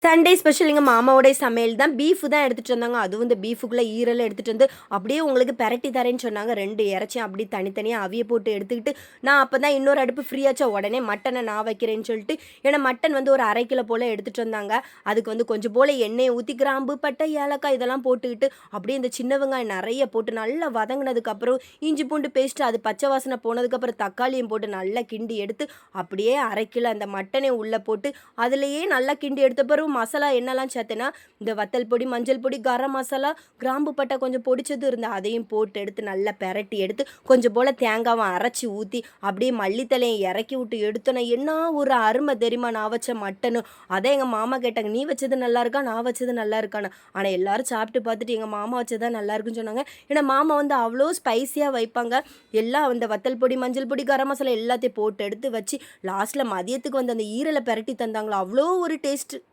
Sunday special எங்கள் மாமாவோடைய சமையல் தான். பீஃப் தான் எடுத்துகிட்டு வந்தாங்க. அதுவும் இந்த பீஃபுக்குள்ளே ஈரல் எடுத்துகிட்டு வந்து அப்படியே உங்களுக்கு பெரட்டி தரேன்னு சொன்னாங்க. 2 இறைச்சியும் அப்படியே தனித்தனியாக அவிய போட்டு எடுத்துக்கிட்டு, நான் அப்போ தான் இன்னொரு அடுப்பு ஃப்ரீயாச்சா உடனே மட்டனை நான் வைக்கிறேன்னு சொல்லிட்டு, ஏன்னா மட்டன் வந்து ஒரு 1/2 கிலோ போல் எடுத்துகிட்டு வந்தாங்க. அதுக்கு வந்து கொஞ்சம் போல் எண்ணெயை ஊற்றி கிராம்பு, பட்டை, ஏலக்காய் இதெல்லாம் போட்டுக்கிட்டு, அப்படியே இந்த சின்ன வெங்காயம் நிறைய போட்டு நல்லா வதங்கினதுக்கப்புறம் இஞ்சி பூண்டு பேஸ்ட்டு அது பச்சை வாசனை போனதுக்கப்புறம் தக்காளியும் போட்டு நல்லா கிண்டி எடுத்து, அப்படியே 1/2 கிலோ அந்த மட்டனையும் உள்ளே போட்டு, அதுலேயே நல்லா கிண்டி எடுத்த பிறகு மசாலா என்னெல்லாம் சேர்த்தேன்னா, இந்த வத்தல் பொடி, மஞ்சள் பொடி, கரம் மசாலா, கிராம்பு பட்டை கொஞ்சம் பொடிச்சது இருந்தால் அதையும் போட்டு எடுத்து நல்லா பெரட்டி எடுத்து கொஞ்சம் போல் தேங்காவை அரைச்சி ஊற்றி அப்படியே மல்லித்தலையை இறக்கி விட்டு எடுத்தோன்னே என்ன ஒரு அருமை தெரியுமா நான் வச்ச மட்டனு. அதை எங்கள் மாமா கேட்டாங்க, நீ வச்சது நல்லா இருக்கா, நான் வச்சது நல்லா இருக்கான்னு. ஆனால் எல்லாரும் சாப்பிட்டு பார்த்துட்டு எங்கள் மாமா வச்சதான் நல்லா இருக்குன்னு சொன்னாங்க. ஏன்னா மாமா வந்து அவ்வளோ ஸ்பைஸியாக வைப்பாங்க. எல்லாம் அந்த வத்தல் பொடி, மஞ்சள் பொடி, கரம் மசாலா எல்லாத்தையும் போட்டு எடுத்து வச்சு லாஸ்ட்டில் மதியத்துக்கு வந்து அந்த ஈரலை பெரட்டி தந்தாங்களோ அவ்வளோ ஒரு டேஸ்ட்டு.